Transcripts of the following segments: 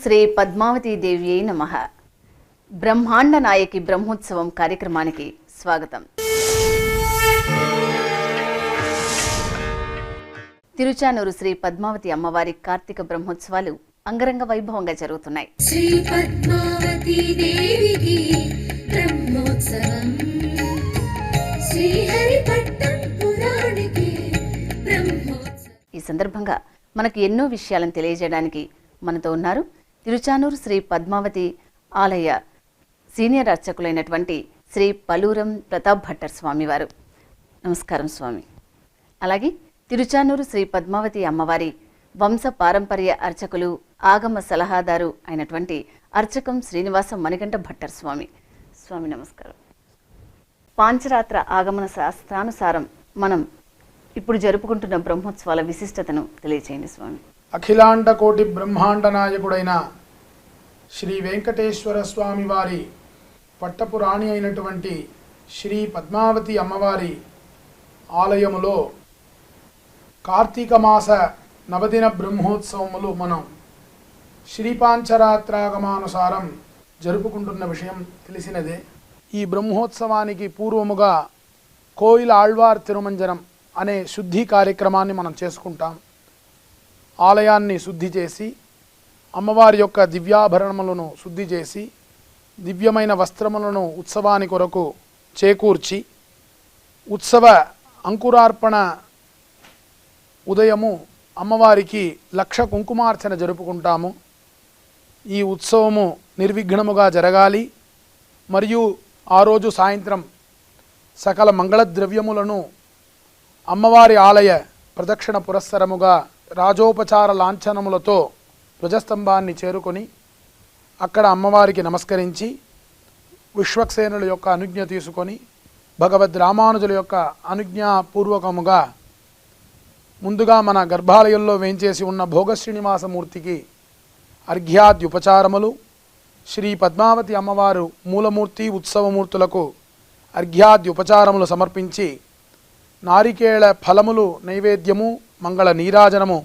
శ్రీ పద్మావతి దేవ్యై నమః. బ్రహ్మాండ నాయకి బ్రహ్మోత్సవం కార్యక్రమానికి స్వాగతం. తిరుచానూరు శ్రీ పద్మావతి అమ్మవారి కార్తీక బ్రహ్మోత్సవాలు అంగరంగ వైభవంగా జరుగుతున్నాయి. శ్రీ పద్మావతి దేవికి బ్రహ్మోత్సవం, శ్రీహరిపట్నం పురాణికి బ్రహ్మోత్సవం. ఈ సందర్భంగా మనకు ఎన్నో విషయాలను తెలియజేయడానికి మనతో ఉన్నారు తిరుచానూరు శ్రీ పద్మావతి ఆలయ సీనియర్ అర్చకులైనటువంటి శ్రీ పలూరం ప్రతాప్ భట్టర్ స్వామివారు. నమస్కారం స్వామి. అలాగే తిరుచానూరు శ్రీ పద్మావతి అమ్మవారి వంశ పారంపర్య అర్చకులు ఆగమ సలహాదారు అయినటువంటి అర్చకం శ్రీనివాస మణికంఠ భట్టర్ స్వామి. స్వామి నమస్కారం. పాంచరాత్ర ఆగమన శాస్త్రానుసారం మనం ఇప్పుడు జరుపుకుంటున్న బ్రహ్మోత్సవాల విశిష్టతను తెలియచేయండి స్వామి. అఖిలాండ కోటి బ్రహ్మాండ నాయకుడైన శ్రీ వెంకటేశ్వర స్వామి వారి పట్టపురాణి అయినటువంటి శ్రీ పద్మావతి అమ్మవారి ఆలయములో కార్తీక మాస నవదిన బ్రహ్మోత్సవములు మనం శ్రీపాంచరాత్రాగమానుసారం జరుపుకుంటున్న విషయం తెలిసినదే. ఈ బ్రహ్మోత్సవానికి పూర్వముగా కోయిల ఆళ్వార్ తిరుమంజనం అనే శుద్ధి కార్యక్రమాన్ని మనం చేసుకుంటాం. ఆలయాన్ని శుద్ధి చేసి అమ్మవారి యొక్క దివ్యాభరణములను శుద్ధి చేసి దివ్యమైన వస్త్రములను ఉత్సవాని కొరకు చేకూర్చి ఉత్సవ అంకురార్పణ ఉదయము అమ్మవారికి 1,00,000 కుంకుమార్చన జరుపుకుంటాము. ఈ ఉత్సవము నిర్విఘ్నముగా జరగాలి. మరియు ఆ రోజు సాయంత్రం సకల మంగళద్రవ్యములను అమ్మవారి ఆలయ ప్రదక్షిణ పురస్సరముగా రాజోపచార లాంఛనములతో ధ్వజస్తంభాన్ని చేరుకొని అక్కడ అమ్మవారికి నమస్కరించి విశ్వక్సేనుల యొక్క అనుజ్ఞ తీసుకొని భగవద్ రామానుజుల యొక్క అనుజ్ఞాపూర్వకముగా ముందుగా మన గర్భాలయంలో వేంచేసి ఉన్న భోగ శ్రీనివాసమూర్తికి అర్ఘ్యాద్యుపచారములు, శ్రీ పద్మావతి అమ్మవారు మూలమూర్తి ఉత్సవమూర్తులకు అర్ఘ్యాద్యుపచారములు సమర్పించి నారికేళ ఫలములు నైవేద్యము మంగళ నీరాజనము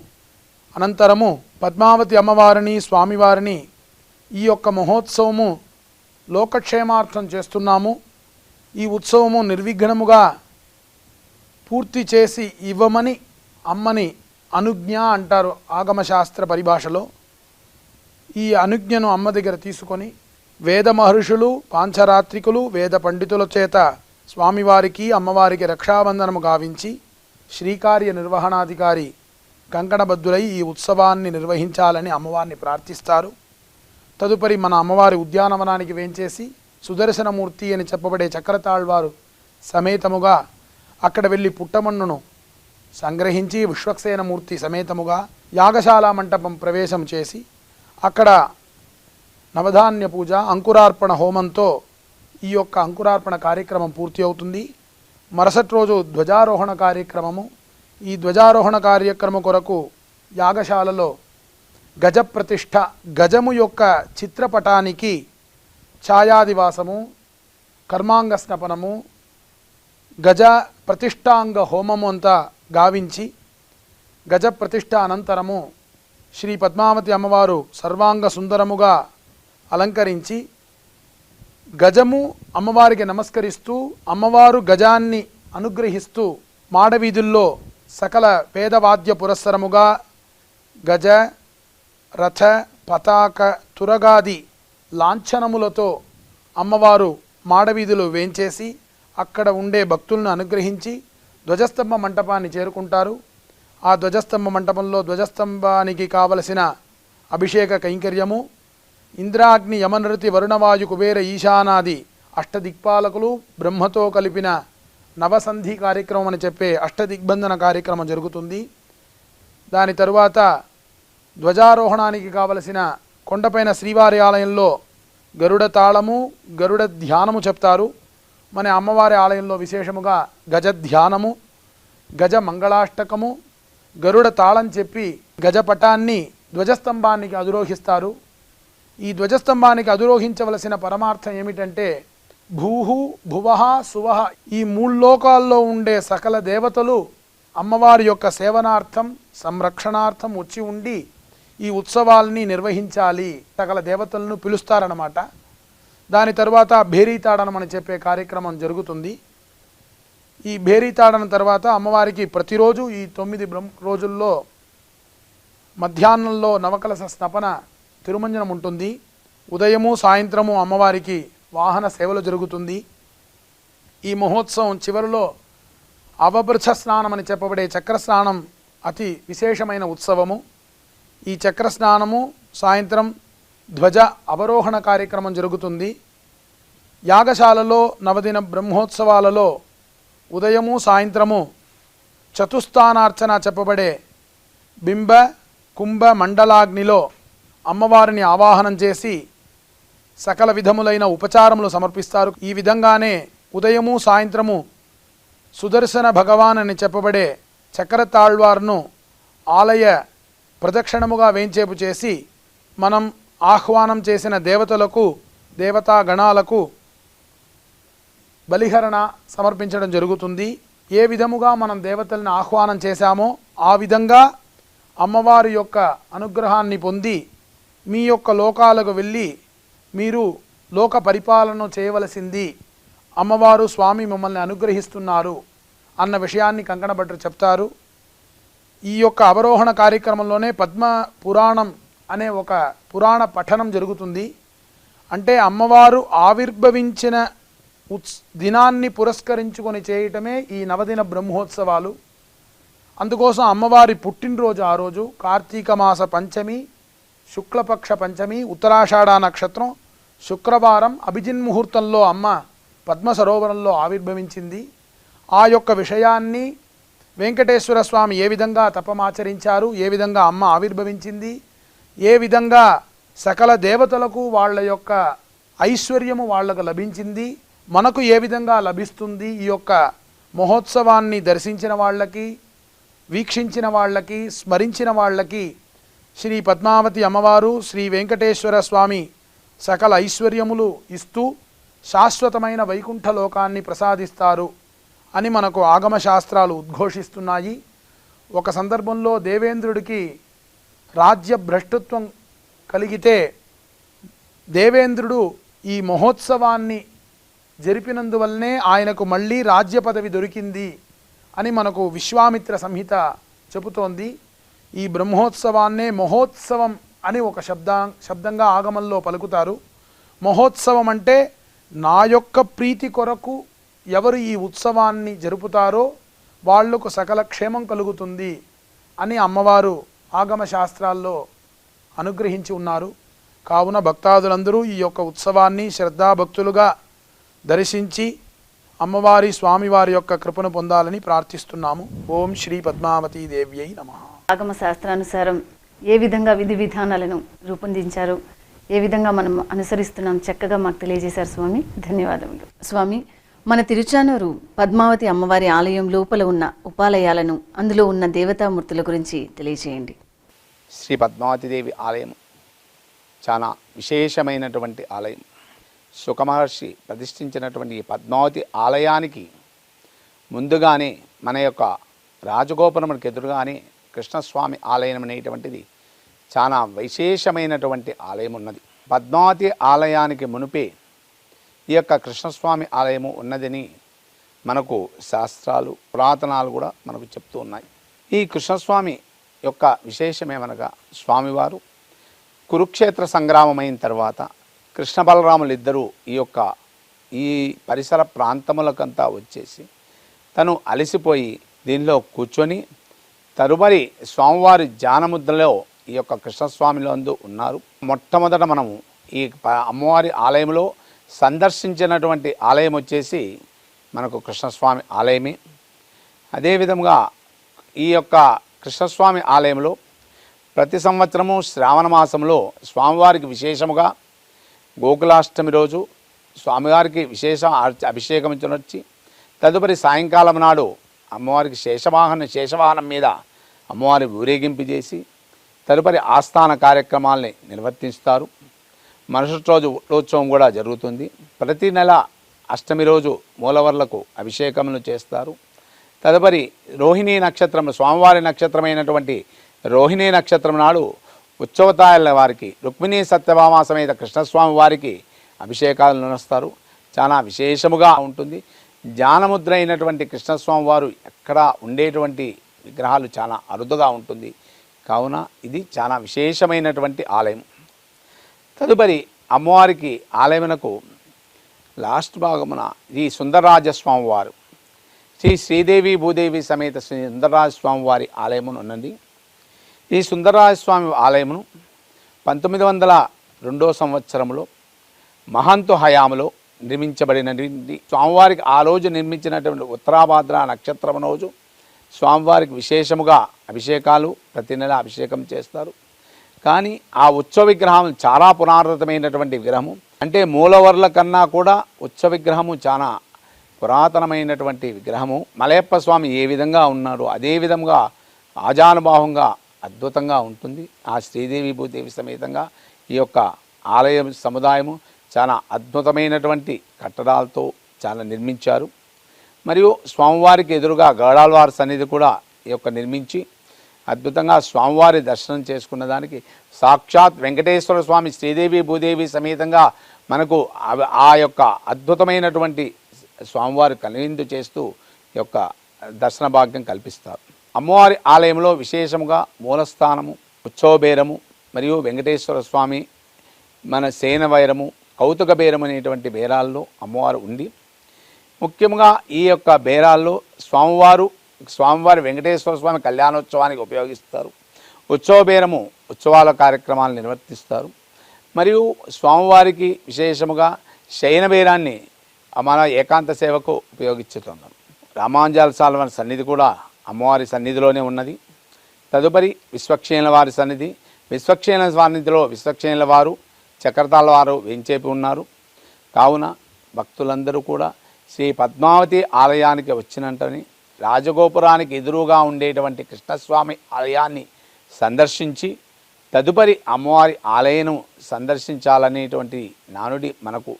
అనంతరము పద్మావతి అమ్మవారిని స్వామివారిని ఈ యొక్క మహోత్సవము లోకక్షేమార్థం చేస్తున్నాము. ఈ ఉత్సవము నిర్విఘ్నముగా పూర్తి చేసి ఇవ్వమని అమ్మని అనుజ్ఞ అంటారు ఆగమశాస్త్ర పరిభాషలో. ఈ అనుజ్ఞను అమ్మ దగ్గర తీసుకొని వేద మహర్షులు పాంచరాత్రికులు వేద పండితుల చేత స్వామివారికి అమ్మవారికి రక్షాబంధనము గావించి శ్రీకార్య నిర్వహణాధికారి కంకణబద్ధులై ఈ ఉత్సవాన్ని నిర్వహించాలని అమ్మవారిని ప్రార్థిస్తారు. తదుపరి మన అమ్మవారి ఉద్యానవనానికి వేంచేసి సుదర్శనమూర్తి అని చెప్పబడే చక్రతాళ్వారు సమేతముగా అక్కడ వెళ్ళి పుట్టమన్నును సంగ్రహించి విశ్వక్సేనమూర్తి సమేతముగా యాగశాల మంటపం ప్రవేశం చేసి అక్కడ నవధాన్య పూజ అంకురార్పణ హోమంతో ఈ యొక్క అంకురార్పణ కార్యక్రమం పూర్తి అవుతుంది. మరుసటి రోజు ధ్వజారోహణ కార్యక్రమము. ఈ ధ్వజారోహణ కార్యక్రమం కొరకు యాగశాలలో గజ ప్రతిష్ఠ, గజము యొక్క చిత్రపటానికి ఛాయాదివాసము, కర్మాంగ స్నపనము, గజ ప్రతిష్టాంగ హోమము అంతా గావించి గజ ప్రతిష్ఠ అనంతరము శ్రీ పద్మావతి అమ్మవారు సర్వాంగ సుందరముగా అలంకరించి గజము అమ్మవారికి నమస్కరిస్తూ అమ్మవారు గజాన్ని అనుగ్రహిస్తూ మాడవీధుల్లో సకల పేదవాద్య పురస్సరముగా గజ రథ పతాక తురగాది లాంఛనములతో అమ్మవారు మాడవీధులు వేంచేసి అక్కడ ఉండే భక్తులను అనుగ్రహించి ధ్వజస్తంభ మంటపాన్ని చేరుకుంటారు. ఆ ధ్వజస్తంభ మంటపంలో ధ్వజస్తంభానికి కావలసిన అభిషేక కైంకర్యము, ఇంద్రాగ్ని యమనృతి వరుణవాయు కుబేర ఈశానాది అష్టదిక్పాలకులు బ్రహ్మతో కలిపిన నవసంధి కార్యక్రమం అని చెప్పే అష్టదిగ్బంధన కార్యక్రమం జరుగుతుంది. దాని తరువాత ధ్వజారోహణానికి కావలసిన కొండపైన శ్రీవారి ఆలయంలో గరుడ తాళము, గరుడ ధ్యానము చెప్తారు. మన అమ్మవారి ఆలయంలో విశేషముగా గజ ధ్యానము, గజ మంగళాష్టకము, గరుడ తాళం చెప్పి గజపటాన్ని ధ్వజస్తంభానికి అధిరోహిస్తారు. ఈ ధ్వజస్తంభానికి అధిరోహించవలసిన పరమార్థం ఏమిటంటే భూహు భువహ సువహ ఈ 3 లోకాల్లో ఉండే సకల దేవతలు అమ్మవారి యొక్క సేవనార్థం సంరక్షణార్థం వచ్చి ఉండి ఈ ఉత్సవాల్ని నిర్వహించాలి, సకల దేవతలను పిలుస్తారన్నమాట. దాని తర్వాత భేరీతాడనం అని చెప్పే కార్యక్రమం జరుగుతుంది. ఈ భేరీతాడనం తర్వాత అమ్మవారికి ప్రతిరోజు ఈ 9 రోజుల్లో మధ్యాహ్నంలో నవకలశ స్నపన తిరుమంజనం ఉంటుంది. ఉదయము సాయంత్రము అమ్మవారికి వాహన సేవలు జరుగుతుంది. ఈ మహోత్సవం చివరిలో అవబృఛ స్నానం అని చెప్పబడే చక్రస్నానం అతి విశేషమైన ఉత్సవము. ఈ చక్రస్నానము సాయంత్రం ధ్వజ అవరోహణ కార్యక్రమం జరుగుతుంది. యాగశాలలో నవదిన బ్రహ్మోత్సవాలలో ఉదయము సాయంత్రము చతుస్థానార్చన చెప్పబడే బింబ కుంభ మండలాగ్నిలో అమ్మవారిని ఆవాహనం చేసి సకల విధములైన ఉపచారములు సమర్పిస్తారు. ఈ విధంగానే ఉదయము సాయంత్రము సుదర్శన భగవాన్ అని చెప్పబడే చక్రతాళ్వార్ను ఆలయ ప్రదక్షిణముగా వేంచేపు చేసి మనం ఆహ్వానం చేసిన దేవతలకు దేవతా గణాలకు బలిహరణ సమర్పించడం జరుగుతుంది. ఏ విధముగా మనం దేవతలను ఆహ్వానం చేశామో ఆ విధంగా అమ్మవారి యొక్క అనుగ్రహాన్ని పొంది మీ యొక్క లోకాలకు వెళ్ళి మీరు లోక పరిపాలన చేయవలసింది, అమ్మవారు స్వామి మిమ్మల్ని అనుగ్రహిస్తున్నారు అన్న విషయాన్ని కంకణభట్టు చెప్తారు. ఈ యొక్క అవరోహణ కార్యక్రమంలోనే పద్మ పురాణం అనే ఒక పురాణ పఠనం జరుగుతుంది. అంటే అమ్మవారు ఆవిర్భవించిన దినాన్ని పురస్కరించుకొని చేయటమే ఈ నవదిన బ్రహ్మోత్సవాలు. అందుకోసం అమ్మవారి పుట్టినరోజు ఆ రోజు కార్తీక మాస పంచమి, శుక్లపక్ష పంచమి, ఉత్తరాషాఢ నక్షత్రం, శుక్రవారం అభిజిన్ ముహూర్తంలో అమ్మ పద్మ సరోవరంలో ఆవిర్భవించింది. ఆ యొక్క విషయాన్ని వెంకటేశ్వర స్వామి ఏ విధంగా తపమాచరించారు, ఏ విధంగా అమ్మ ఆవిర్భవించింది, ఏ విధంగా సకల దేవతలకు వాళ్ళ యొక్క ఐశ్వర్యము వాళ్లకు లభించింది, మనకు ఏ విధంగా లభిస్తుంది, ఈ యొక్క మహోత్సవాన్ని దర్శించిన వాళ్ళకి, వీక్షించిన వాళ్ళకి, స్మరించిన వాళ్ళకి శ్రీ పద్మావతి అమ్మవారు శ్రీ వెంకటేశ్వర స్వామి సకల ఐశ్వర్యములు ఇస్తూ శాశ్వతమైన వైకుంఠ లోకాన్ని ప్రసాదిస్తారు అని మనకు ఆగమ శాస్త్రాలు ఉద్ఘోషిస్తున్నాయి. ఒక సందర్భంలో దేవేంద్రుడికి రాజ్య భ్రష్టత్వం కలిగితే దేవేంద్రుడు ఈ మహోత్సవాన్ని జరిపినందువల్లనే ఆయనకు మళ్ళీ రాజ్య పదవి దొరికింది అని మనకు విశ్వామిత్ర సంహిత చెబుతోంది. ఈ బ్రహ్మోత్సవాన్నే మహోత్సవం అని ఒక శబ్దంగా ఆగమంలో పలుకుతారు. మహోత్సవం అంటే నా యొక్క ప్రీతి కొరకు ఎవరు ఈ ఉత్సవాన్ని జరుపుతారో వాళ్లకు సకల క్షేమం కలుగుతుంది అని అమ్మవారు ఆగమ శాస్త్రాల్లో అనుగ్రహించి ఉన్నారు. కావున భక్తాదులందరూ ఈ యొక్క ఉత్సవాన్ని శ్రద్ధాభక్తులుగా దర్శించి అమ్మవారి స్వామివారి యొక్క కృపను పొందాలని ప్రార్థిస్తున్నాము. ఓం శ్రీ పద్మావతీ దేవ్యై నమః. ఆగమ శాస్త్రానుసారం ఏ విధంగా విధి విధానాలను రూపొందించారు, ఏ విధంగా మనం అనుసరిస్తున్నాం చక్కగా మాకు తెలియజేశారు స్వామి. ధన్యవాదములు స్వామి. మన తిరుచానూరు పద్మావతి అమ్మవారి ఆలయం లోపల ఉన్న ఉపాలయాలను, అందులో ఉన్న దేవతామూర్తుల గురించి తెలియజేయండి. శ్రీ పద్మావతీదేవి ఆలయం చాలా విశేషమైనటువంటి ఆలయం. సుఖమహర్షి ప్రతిష్ఠించినటువంటి ఈ పద్మావతి ఆలయానికి ముందుగానే మన యొక్క రాజగోపురమునికి ఎదురుగానే కృష్ణస్వామి ఆలయం అనేటువంటిది చాలా విశేషమైనటువంటి ఆలయం ఉన్నది. పద్మావతి ఆలయానికి మునిపే ఈ యొక్క కృష్ణస్వామి ఆలయము ఉన్నదని మనకు శాస్త్రాలు పురాతనాలు కూడా మనకు చెప్తూ ఉన్నాయి. ఈ కృష్ణస్వామి యొక్క విశేషమేమనగా స్వామివారు కురుక్షేత్ర సంగ్రామమైన తర్వాత కృష్ణ బలరాములు ఇద్దరూ ఈ పరిసర ప్రాంతములకంతా వచ్చేసి తను అలసిపోయి దీనిలో కూర్చొని తరుబరి స్వామివారి ధ్యానముద్రలో ఈ యొక్క కృష్ణస్వామిలందు ఉన్నారు. మొట్టమొదట మనము ఈ అమ్మవారి ఆలయంలో సందర్శించినటువంటి ఆలయం వచ్చేసి మనకు కృష్ణస్వామి ఆలయమే. అదేవిధంగా ఈ యొక్క కృష్ణస్వామి ఆలయంలో ప్రతి సంవత్సరము శ్రావణ మాసంలో స్వామివారికి విశేషముగా గోకులాష్టమి రోజు స్వామివారికి విశేష అభిషేకం వచ్చి తదుపరి సాయంకాలం నాడు అమ్మవారికి శేషవాహనం మీద అమ్మవారి ఊరేగింపు చేసి తదుపరి ఆస్థాన కార్యక్రమాల్ని నిర్వర్తిస్తారు. మరుసటి రోజు ఉత్సవం కూడా జరుగుతుంది. ప్రతి నెల అష్టమి రోజు మూలవర్లకు అభిషేకములు చేస్తారు. తదుపరి రోహిణీ నక్షత్రం, స్వామివారి నక్షత్రమైనటువంటి రోహిణీ నక్షత్రం నాడు ఉత్సవతాయల వారికి రుక్మిణీ సత్యభామ సమేత కృష్ణస్వామి వారికి అభిషేకాలు నిర్వహిస్తారు. చాలా విశేషముగా ఉంటుంది. జ్ఞానముద్ర అయినటువంటి కృష్ణస్వామి వారు ఎక్కడ ఉండేటువంటి విగ్రహాలు చాలా అరుదుగా ఉంటుంది. కావున ఇది చాలా విశేషమైనటువంటి ఆలయం. తదుపరి అమ్మవారికి ఆలయమునకు లాస్ట్ భాగమున ఈ సుందరరాజస్వామి వారు శ్రీ శ్రీదేవి భూదేవి సమేత శ్రీ సుందరరాజస్వామి వారి ఆలయమును ఉన్నది. ఈ సుందరరాజస్వామి ఆలయమును 1902 సంవత్సరంలో మహంతు హయాములో నిర్మించబడినటువంటి స్వామివారికి ఆ రోజు నిర్మించినటువంటి ఉత్తరాభాద్ర నక్షత్రం రోజు స్వామివారికి విశేషముగా అభిషేకాలు ప్రతి నెల అభిషేకం చేస్తారు. కానీ ఆ ఉత్సవ విగ్రహం చాలా పురాతనమైనటువంటి విగ్రహము. అంటే మూలవర్ల కన్నా కూడా ఉత్సవ విగ్రహము చాలా పురాతనమైనటువంటి విగ్రహము. మలయప్ప స్వామి ఏ విధంగా ఉన్నాడో అదే విధంగా ఆజానుభావంగా అద్భుతంగా ఉంటుంది. ఆ శ్రీదేవి భూదేవి సమేతంగా ఈ యొక్క ఆలయ సముదాయము చాలా అద్భుతమైనటువంటి కట్టడాలతో చాలా నిర్మించారు. మరియు స్వామివారికి ఎదురుగా గరుడాళ్వారి సన్నిధి కూడా ఈ యొక్క నిర్మించి అద్భుతంగా స్వామివారి దర్శనం చేసుకున్న దానికి సాక్షాత్ వెంకటేశ్వర స్వామి శ్రీదేవి భూదేవి సమేతంగా మనకు ఆ యొక్క అద్భుతమైనటువంటి స్వామివారి కనువిందు చేస్తూ ఈ యొక్క దర్శన భాగ్యం కల్పిస్తారు. అమ్మవారి ఆలయంలో విశేషముగా మూలస్థానము, ఉత్సవబేరము మరియు వెంకటేశ్వర స్వామి మన సేనవైరము, కౌతుక బేరం అనేటువంటి బేరాల్లో అమ్మవారు ఉండి, ముఖ్యంగా ఈ యొక్క బేరాల్లో స్వామివారి వెంకటేశ్వర స్వామి కళ్యాణోత్సవానికి ఉపయోగిస్తారు. ఉత్సవ బేరము ఉత్సవాల కార్యక్రమాలు నిర్వర్తిస్తారు. మరియు స్వామివారికి విశేషముగా శయన బేరాన్ని మన ఏకాంత సేవకు ఉపయోగించుతున్నాం. రామాంజాల సాల్వన్ సన్నిధి కూడా అమ్మవారి సన్నిధిలోనే ఉన్నది. తదుపరి విశ్వక్షేణుల వారి సన్నిధి. విశ్వక్షేణుల సన్నిధిలో విశ్వక్షేణుల వారు, చక్రతాళ వారు వేంచేపి ఉన్నారు. కావున భక్తులందరూ కూడా శ్రీ పద్మావతి ఆలయానికి వచ్చినట్టని రాజగోపురానికి ఎదురుగా ఉండేటువంటి కృష్ణస్వామి ఆలయాన్ని సందర్శించి తదుపరి అమ్మవారి ఆలయను సందర్శించాలనేటువంటి నానుడి మనకు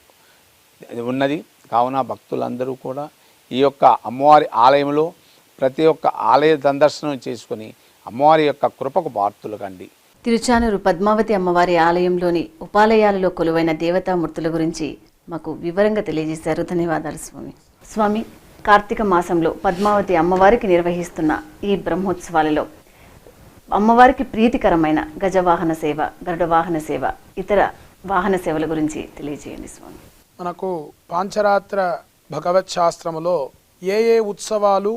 ఉన్నది. కావున భక్తులందరూ కూడా ఈ యొక్క అమ్మవారి ఆలయంలో ప్రతి ఒక్క ఆలయ సందర్శనం చేసుకుని అమ్మవారి యొక్క కృపకు పాత్రులు కండి. తిరుచానూరు పద్మావతి అమ్మవారి ఆలయంలోని ఉపాలయాలలో కొలువైన దేవతామూర్తుల గురించి మాకు వివరంగా తెలియజేశారు. ధన్యవాదాలు స్వామి. స్వామి, కార్తీక మాసంలో పద్మావతి అమ్మవారికి నిర్వహిస్తున్న ఈ బ్రహ్మోత్సవాలలో అమ్మవారికి ప్రీతికరమైన గజవాహన సేవ, గరుడ వాహన సేవ, ఇతర వాహన సేవల గురించి తెలియజేయండి స్వామి. మనకు పాంచరాత్ర భగవత్ శాస్త్రములో ఏ ఏ ఉత్సవాలు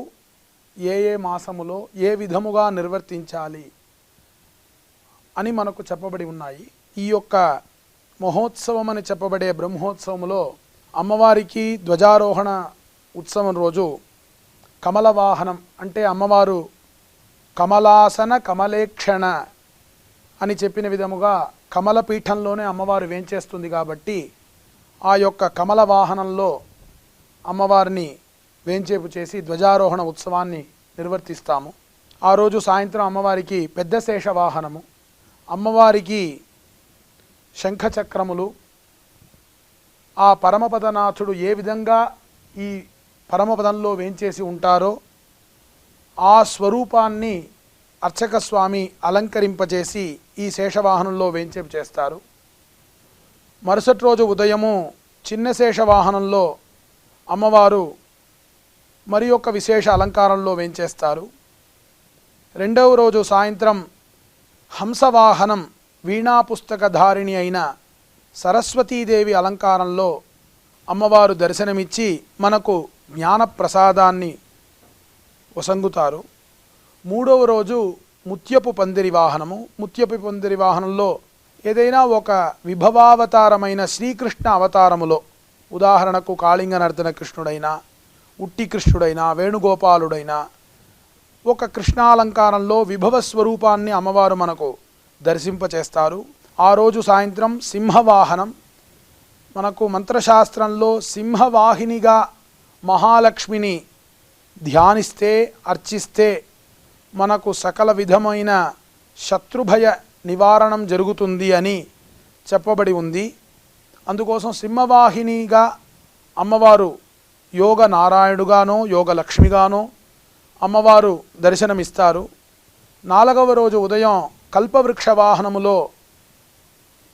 ఏ ఏ మాసములో ఏ విధముగా నిర్వర్తించాలి అని మనకు చెప్పబడి ఉన్నాయి. ఈ యొక్క మహోత్సవం అని చెప్పబడే బ్రహ్మోత్సవంలో అమ్మవారికి ధ్వజారోహణ ఉత్సవం రోజు కమల వాహనం అంటే అమ్మవారు కమలాసన కమలేక్షణ అని చెప్పిన విధముగా కమలపీఠంలోనే అమ్మవారు వేంచేస్తుంది కాబట్టి ఆ యొక్క కమల వాహనంలో అమ్మవారిని వేంచేపు చేసి ధ్వజారోహణ ఉత్సవాన్ని నిర్వర్తిస్తాము. ఆ రోజు సాయంత్రం అమ్మవారికి పెద్ద శేష వాహనము, అమ్మవారికి శంఖచక్రములు, ఆ పరమపదనాథుడు ఏ విధంగా ఈ పరమపదంలో వేంచేసి ఉంటారో ఆ స్వరూపాన్ని అర్చక స్వామి అలంకరింపజేసి ఈ శేషవాహనంలో వేంచేపు చేస్తారు. మరుసటి రోజు ఉదయము చిన్న శేషవాహనంలో అమ్మవారు మరి యొక్క విశేష అలంకారంలో వేంచేస్తారు. రెండవ రోజు సాయంత్రం హంసవాహనం వీణా పుస్తకధారిణి అయిన సరస్వతీదేవి అలంకారంలో అమ్మవారు దర్శనమిచ్చి మనకు జ్ఞానప్రసాదాన్ని వసంగుతారు. మూడవ రోజు ముత్యపు పందిరి వాహనము. ముత్యపు పందిరి వాహనంలో ఏదైనా ఒక విభవావతారమైన శ్రీకృష్ణ అవతారములో, ఉదాహరణకు కాళింగ నర్తన కృష్ణుడైనా, ఉట్టి కృష్ణుడైనా, వేణుగోపాలుడైనా ఒక కృష్ణాలంకారంలో విభవ స్వరూపాన్ని అమ్మవారు మనకు దర్శింపచేస్తారు. ఆ రోజు సాయంత్రం సింహవాహనం. మనకు మంత్రశాస్త్రంలో సింహవాహినిగా మహాలక్ష్మిని ధ్యానిస్తే, అర్చిస్తే మనకు సకల విధమైన శత్రుభయ నివారణం జరుగుతుంది అని చెప్పబడి ఉంది. అందుకోసం సింహవాహినిగా అమ్మవారు యోగ నారాయణుగానో యోగ లక్ష్మిగానో అమ్మవారు దర్శనమిస్తారు. 4వ రోజు ఉదయం కల్పవృక్ష వాహనములో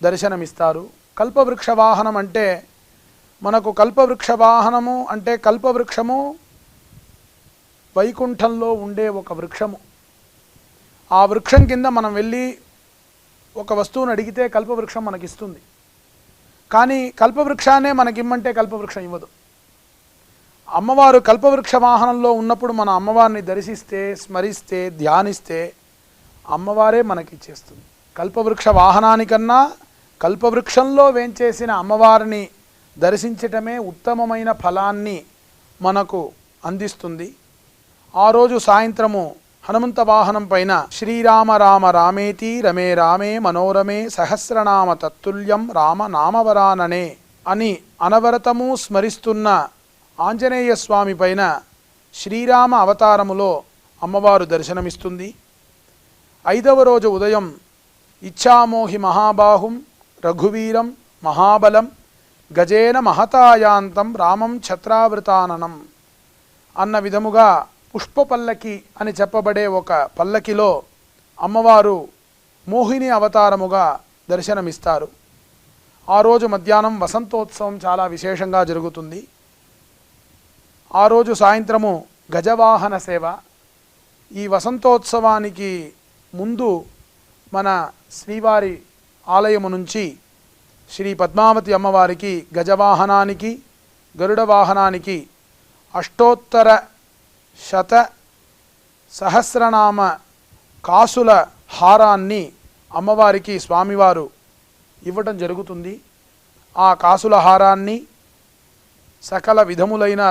దర్శనమిస్తారు. కల్పవృక్ష వాహనం అంటే మనకు కల్పవృక్ష వాహనము అంటే కల్పవృక్షము వైకుంఠంలో ఉండే ఒక వృక్షము. ఆ వృక్షం కింద మనం వెళ్ళి ఒక వస్తువును అడిగితే కల్పవృక్షం మనకిస్తుంది. కానీ కల్పవృక్షాన్నే మనకిమ్మంటే కల్పవృక్షం ఇవ్వదు. అమ్మవారు కల్పవృక్ష వాహనంలో ఉన్నప్పుడు మన అమ్మవారిని దర్శిస్తే, స్మరిస్తే, ధ్యానిస్తే అమ్మవారే మనకిచ్చేస్తుంది. కల్పవృక్ష వాహనానికన్నా కల్పవృక్షంలో వేంచేసిన అమ్మవారిని దర్శించటమే ఉత్తమమైన ఫలాన్ని మనకు అందిస్తుంది. ఆ రోజు సాయంత్రము హనుమంత వాహనం పైన శ్రీరామ రామ రామేతి రమే రామే మనోరమే సహస్రనామ తత్తుల్యం రామ నామవరాననే అని అనవరతము స్మరిస్తున్న ఆంజనేయ స్వామి పైన శ్రీరామ అవతారములో అమ్మవారు దర్శనమిస్తుంది. 5వ రోజు ఉదయం ఇచ్ఛామోహి మహాబాహుం రఘువీరం మహాబలం గజేన మహతాయాంతం రామం ఛత్రావృతాననం అన్న విధముగా పుష్ప పల్లకి అని చెప్పబడే ఒక పల్లకిలో అమ్మవారు మోహిని అవతారముగా దర్శనమిస్తారు. ఆ రోజు మధ్యాహ్నం వసంతోత్సవం చాలా విశేషంగా జరుగుతుంది. ఆ రోజు సాయంత్రము గజవాహన సేవ. ఈ వసంతోత్సవానికి ముందు మన శ్రీవారి ఆలయము నుంచి శ్రీ పద్మావతి అమ్మవారికి గజవాహనానికి గరుడ వాహనానికి అష్టోత్తర శత సహస్రనామ కాసుల హారాన్ని అమ్మవారికి స్వామివారు ఇవ్వటం జరుగుతుంది. ఆ కాసుల హారాన్ని సకల విధములైన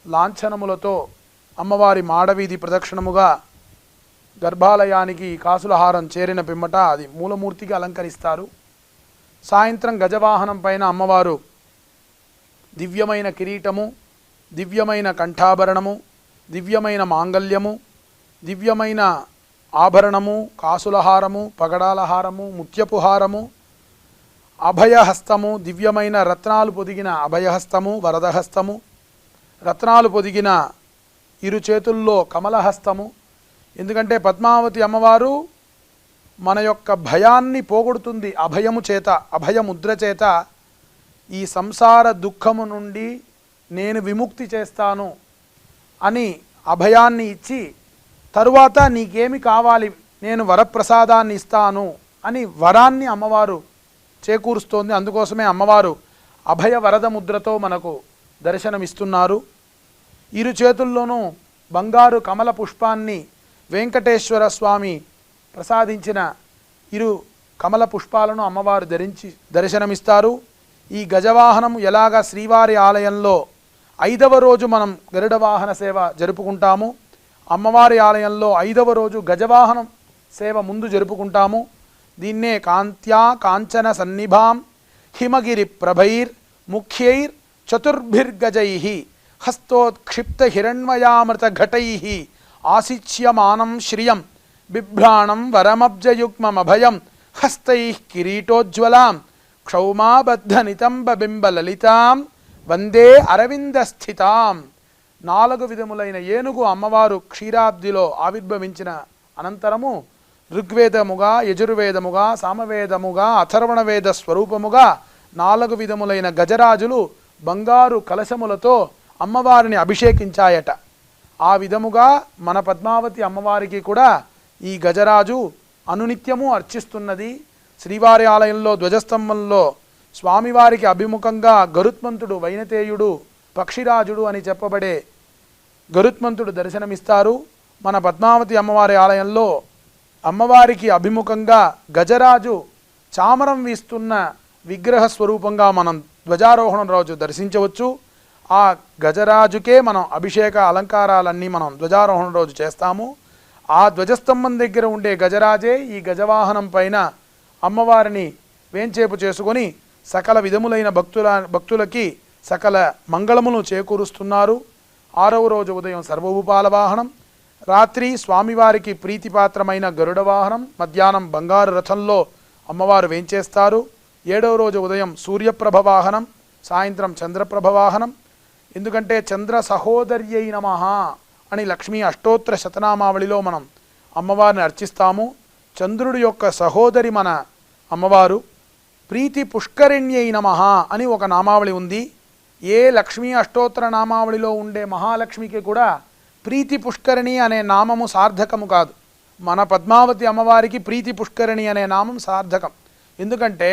లాంఛనములతో అమ్మవారి మాడవీధి ప్రదక్షిణముగా గర్భాలయానికి కాసుల హారం చేరిన పిమ్మట అది మూలమూర్తిగా అలంకరిస్తారు. సాయంత్రం గజవాహనం పైన అమ్మవారు దివ్యమైన కిరీటము, దివ్యమైన కంఠాభరణము, దివ్యమైన మాంగల్యము, దివ్యమైన ఆభరణము, కాసులహారము, పగడాలహారము, ముత్యపు హారము, అభయహస్తము, దివ్యమైన రత్నాలు పొదిగిన అభయహస్తము, వరదహస్తము, రత్నాలు పొదిగిన ఇరు చేతుల్లో కమలహస్తము. ఎందుకంటే పద్మావతి అమ్మవారు మన యొక్క భయాన్ని పోగొడుతుంది. అభయము చేత, అభయముద్ర చేత ఈ సంసార దుఃఖము నుండి నేను విముక్తి చేస్తాను అని అభయాన్ని ఇచ్చి తరువాత నీకేమి కావాలి, నేను వరప్రసాదాన్ని ఇస్తాను అని వరాన్ని అమ్మవారు చేకూరుస్తోంది. అందుకోసమే అమ్మవారు అభయ వరద ముద్రతో మనకు దర్శనమిస్తున్నారు. ఇరు చేతుల్లోనూ బంగారు కమల పుష్పాన్ని వెంకటేశ్వర స్వామి ప్రసాదించిన ఇరు కమల పుష్పాలను అమ్మవారు ధరించి దర్శనమిస్తారు. ఈ గజవాహనం ఎలాగా శ్రీవారి ఆలయంలో 5వ రోజు మనం గరుడ వాహన సేవ జరుపుకుంటాము, అమ్మవారి ఆలయంలో 5వ రోజు గజవాహనం సేవ ముందు జరుపుకుంటాము. దీన్నే కాంత్యా కాంచన సన్నిభాం హిమగిరి ప్రభైర్ ముఖ్యైర్ చతుర్భిర్గజై హస్తోత్క్షిప్త హిరణ్మయామృత ఘటై ఆసిచ్యమానం శ్రియం బిభ్రాణం వరమబ్జయుగ్మమభయం హస్తై కిరీటోజ్వలాం క్షౌమాబద్ధ నితంబ బింబ లలితాం వందే అరవిందస్థితాం. 4 విధములైన ఏనుగు అమ్మవారు క్షీరాబ్దిలో ఆవిర్భవించిన అనంతరము ఋగ్వేదముగా, యజుర్వేదముగా, సామవేదముగా, అథర్వణ వేద స్వరూపముగా 4 విధములైన గజరాజులు బంగారు కలశములతో అమ్మవారిని అభిషేకించాయట. ఆ విధముగా మన పద్మావతి అమ్మవారికి కూడా ఈ గజరాజు అనునిత్యము అర్చిస్తున్నది. శ్రీవారి ఆలయంలో ధ్వజస్తంభంలో స్వామివారికి అభిముఖంగా గరుత్మంతుడు, వైనతేయుడు, పక్షిరాజుడు అని చెప్పబడే గరుత్మంతుడు దర్శనమిస్తారు. మన పద్మావతి అమ్మవారి ఆలయంలో అమ్మవారికి అభిముఖంగా గజరాజు చామరం వీస్తున్న విగ్రహ స్వరూపంగా మనం ధ్వజారోహణం రోజు దర్శించవచ్చు. ఆ గజరాజుకే మనం అభిషేక అలంకారాలన్నీ మనం ధ్వజారోహణం రోజు చేస్తాము. ఆ ధ్వజస్తంభం దగ్గర ఉండే గజరాజే ఈ గజవాహనం పైన అమ్మవారిని వేంచేపు చేసుకొని సకల విధములైన భక్తులకి సకల మంగళమును చేకూరుస్తున్నారు. 6వ రోజు ఉదయం సర్వభూపాల వాహనం, రాత్రి స్వామివారికి ప్రీతిపాత్రమైన గరుడ వాహనం, మధ్యాహ్నం బంగారు రథంలో అమ్మవారు వేంచేస్తారు. 7వ రోజు ఉదయం సూర్యప్రభ వాహనం, సాయంత్రం చంద్రప్రభ వాహనం. ఎందుకంటే చంద్ర సహోదర్యై నమః అని లక్ష్మీ అష్టోత్తర శతనామావళిలో మనం అమ్మవారిని అర్చిస్తాము. చంద్రుడి యొక్క సహోదరి మన అమ్మవారు. ప్రీతి పుష్కరిణ్యై నమః అని ఒక నామావళి ఉంది. ఏ లక్ష్మీ అష్టోత్తర నామావళిలో ఉండే మహాలక్ష్మికి కూడా ప్రీతి పుష్కరిణి అనే నామము సార్థకము కాదు. మన పద్మావతి అమ్మవారికి ప్రీతి పుష్కరిణి అనే నామం సార్థకం. ఎందుకంటే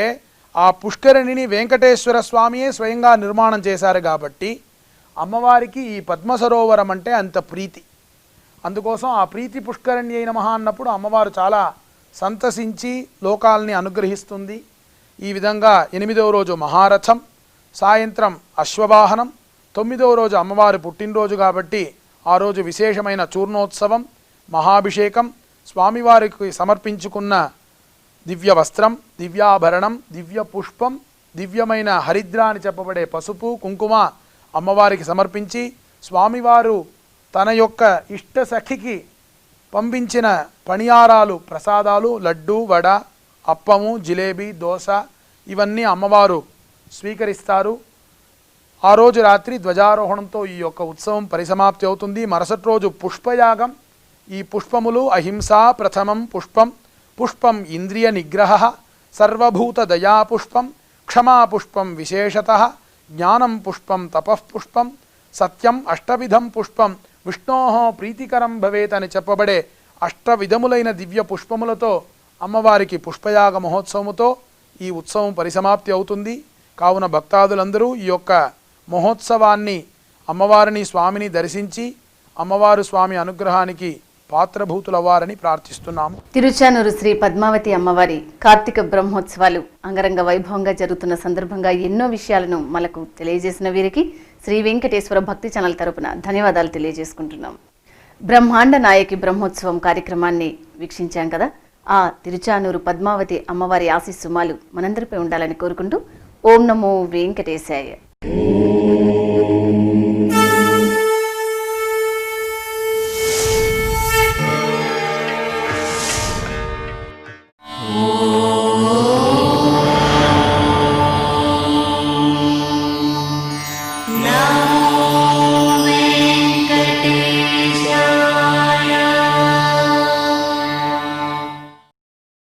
ఆ పుష్కరిణిని వెంకటేశ్వర స్వామియే స్వయంగా నిర్మాణం చేశారు కాబట్టి అమ్మవారికి ఈ పద్మ సరోవరం అంటే అంత ప్రీతి. అందుకోసం ఆ ప్రీతి పుష్కరిణ్యై నమః అన్నప్పుడు అమ్మవారు చాలా సంతసించి లోకాల్ని అనుగ్రహిస్తుంది. ఈ విధంగా 8వ రోజు మహారథం, సాయంత్రం అశ్వవాహనం, 9వ రోజు అమ్మవారి పుట్టినరోజు కాబట్టి ఆ రోజు విశేషమైన చూర్ణోత్సవం, మహాభిషేకం, స్వామివారికి సమర్పించుకున్న దివ్య వస్త్రం, దివ్యాభరణం, దివ్య పుష్పం, దివ్యమైన హరిద్ర అని చెప్పబడే పసుపు కుంకుమ అమ్మవారికి సమర్పించి స్వామివారు తన యొక్క ఇష్ట సఖికి పంపించిన పణియారాలు, ప్రసాదాలు, లడ్డు, వడ, అప్పము, జిలేబీ, దోశ ఇవన్నీ అమ్మవారు స్వీకరిస్తారు. ఆ రోజు రాత్రి ధ్వజారోహణంతో ఈ యొక్క ఉత్సవం పరిసమాప్తి అవుతుంది. మరుసటి రోజు పుష్పయాగం. ఈ పుష్పములు అహింసా ప్రథమం పుష్పం, పుష్పం ఇంద్రియ నిగ్రహ, సర్వభూత దయాపుష్పం, క్షమాపుష్పం విశేషతః, జ్ఞానం పుష్పం తపఃపుష్పం, సత్యం అష్టవిధం పుష్పం, విష్ణోః ప్రీతికరం భవేత్ అని చెప్పబడే అష్టవిధములైన దివ్య పుష్పములతో అమ్మవారికి పుష్పయాగ మహోత్సవముతో ఈ ఉత్సవం పరిసమాప్తి అవుతుంది. కావున భక్తాదులందరూ ఈ యొక్క మహోత్సవాన్ని అమ్మవారిని స్వామిని దర్శించి అమ్మవారు స్వామి అనుగ్రహానికి పాత్రభూతులవ్వారని ప్రార్థిస్తున్నాము. తిరుచానూరు శ్రీ పద్మావతి అమ్మవారి కార్తీక బ్రహ్మోత్సవాలు అంగరంగ వైభవంగా జరుగుతున్న సందర్భంగా ఎన్నో విషయాలను మనకు తెలియజేసిన వీరికి శ్రీ వెంకటేశ్వర భక్తి ఛానల్ తరపున ధన్యవాదాలు తెలియజేసుకుంటున్నాం. బ్రహ్మాండ నాయకి బ్రహ్మోత్సవం కార్యక్రమాన్ని వీక్షించాం కదా. ఆ తిరుచానూరు పద్మావతి అమ్మవారి ఆశీస్సుమాలు మనందరిపై ఉండాలని కోరుకుంటూ ఓం నమో వెంకటేశాయ.